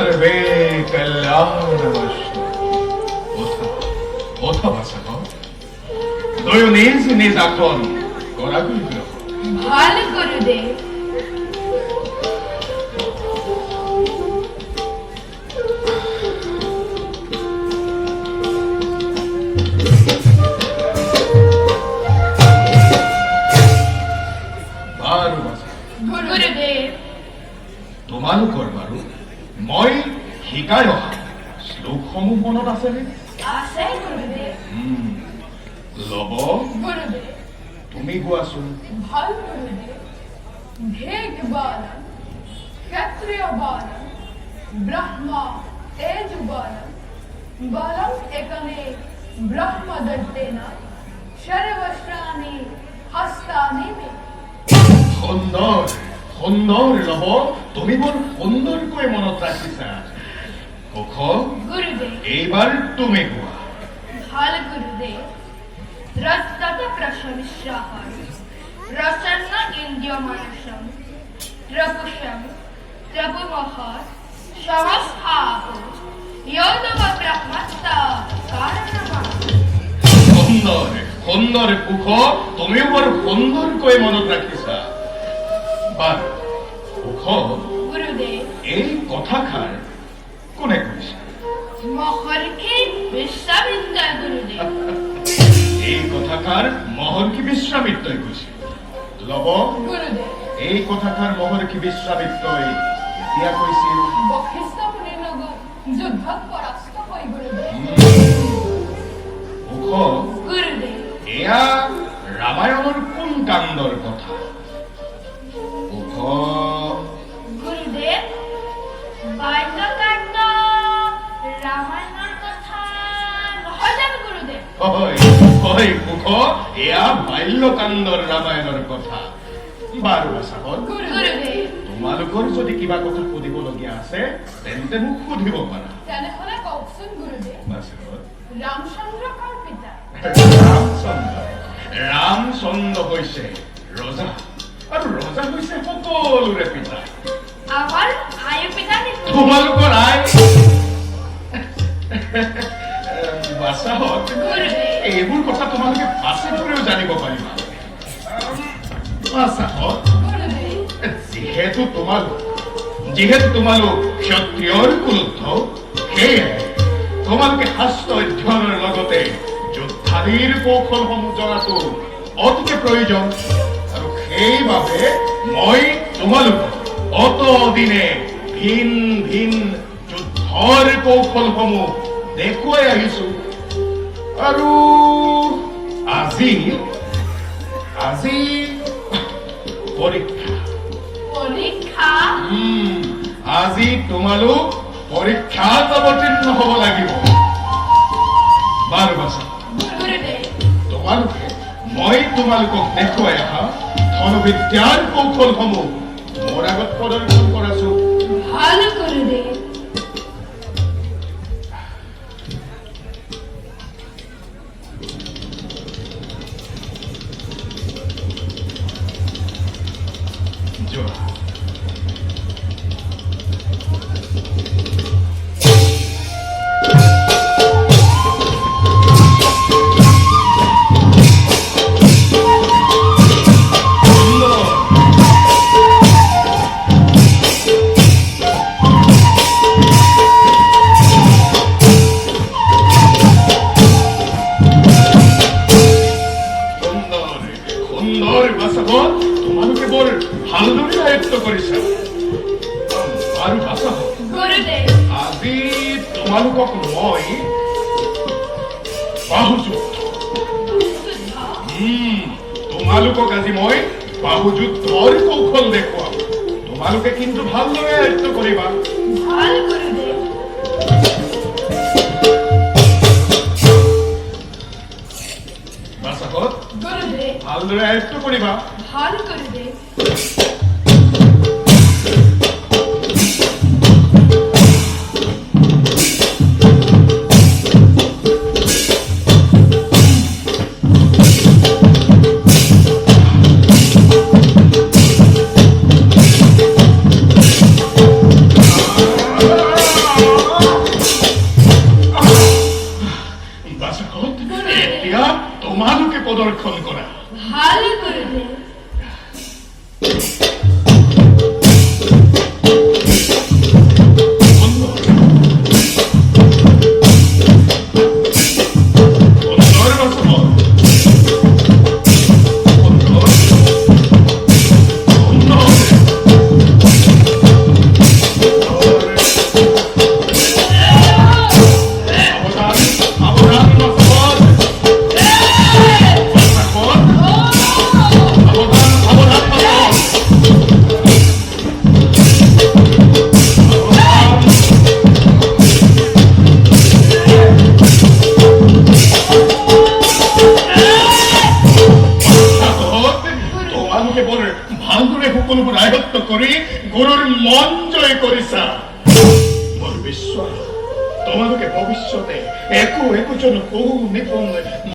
सर्वे कल्याणमस्तु অথবা সাহ দয় নিজ নিজ আসন কৰাগুলি গ্ৰহণ ভালো গুৰুদেব গুৰুদেব তোমালোকৰ বাৰু মই শিকাই অহা শ্লোকসমূহ মনত আছেনে আছে গুৰুদেব লব গুৰুদেব তুমি গোৱাচোন ভাল গুৰুদেব ভেগ বালন ক্ষত্ৰিয় বালন ব্ৰহ্মা তেজ বালন বালম একনে ব্ৰহ্মদত্তেনা সৰ্বশ্ৰাণি হস্তানি মে সুন্দৰ সুন্দৰ লব তুমি বৰ সুন্দৰকৈ মনত ৰাখিছা মুখ গুৰুদেব এইবাৰ তুমি গোৱা ভাল গুৰুদেব ৰক্তত প্ৰশমিশ্ৰাহৰ ৰসন্ন ইন্দ্ৰিয় মানসম ত্ৰপুষম ত্ৰপুমহৰ সমস্থাহ ইয়দব ব্ৰহ্মস্ত কাৰণমা সুন্দৰ সুন্দৰ মুখ তুমিও বৰ সুন্দৰকৈ মনত ৰাখিছা বাৰু মুখ গুৰুদেব এই কথাষাৰ কোনে কৈছে মহৰ্ষি বিশ্বামিত্ৰ গুৰুদেব এই কথাষাৰ মহৰ্ষি বিশ্বামিত্ৰই কৈছে লব গুৰুদেব এই কথাষাৰ মহৰ্ষি বিশ্বামিত্ৰই কেতিয়া কৈছিল বশিষ্ঠ মুনিৰ লগত যুদ্ধত পৰাস্ত হৈ গুৰুদেৱ মুখ গুৰুদেৱ এয়া ৰামায়ণৰ কোন কাণ্ডৰ কথা মুখ গুৰুদেৱ বাল্যকাণ্ড ৰামায়ণৰ কথা নহয় জানো গুৰুদেৱ হয় হয় মুখ এয়া বাল্যকাণ্ডৰ ৰামায়ণৰ কথা বাৰু আছাহত গুৰুদেৱ তোমালোকৰ যদি কিবা কথা সুধিবলগীয়া আছে তেন্তে মোক সুধিব পাৰা তেনেহলে কওকচোন গুৰুদেৱ আছাহত ৰামচন্দ্ৰ কাৰ পিতা ৰামচন্দ্ৰ হৈছে ৰজা আৰু ৰজা হৈছে সকলোৰে পিতা আমাৰ আইৰ পিতা নেকি তোমালোকৰ আই বাচাহত গুৰুদেৱ এইবোৰ কথা তোমালোকে পাছে পৰেও জানিব পাৰিবা বাচাহত গুৰুদেৱ যিহেতু তোমালোক ক্ষত্ৰিয়ৰ কুলুদ্ধ সেয়ে তোমালোকে শাস্ত্ৰ অধ্যয়নৰ লগতে যোদ্ধাদিৰ কৌশলসমূহ জনাটো অতিকে প্ৰয়োজন আৰু সেইবাবে মই তোমালোকক অতদিনে ভিন ভিন যুদ্ধৰ কৌশলসমূহ দেখুৱাই আহিছো আৰু আজি পৰীক্ষা পৰীক্ষা আজি তোমালোক পৰীক্ষাত অৱতীৰ্ণ হ'ব লাগিব বাৰু বাছা গুৰুদেৱ মই তোমালোকক দেখুৱাই অহা ধনুবিদ্যাৰ কৌশলসমূহ মোৰ আগত প্ৰদৰ্শন কৰাছো ভাল গুৰুদেৱ যোৱা তোমালোকে বৰ ভালদৰে আয়ত্ত কৰিছা আৰু বাচাহ গুৰুদেৱ আজি তোমালোকক মই বাহুযুদ্ধ তোমালোকক আজি মই বাহুযুদ্ধৰ কৌশল দেখুৱাম তোমালোকে কিন্তু ভালদৰে আয়ত্ত কৰিবা ভাল গুৰুদেৱ বাচাহত গুৰুদেৱ ভালদৰে আয়ত্ত কৰিবা ভাল গুৰুদেৱ প্ৰদৰ্শন কৰা। ভাল কৰিলে। ভালদৰে সকলোবোৰ আয়ত্ত কৰি গুৰুৰ মন জয় কৰিছা। মোৰ বিশ্বাস তোমালোকে ভৱিষ্যতে একোজন সুনিপুণ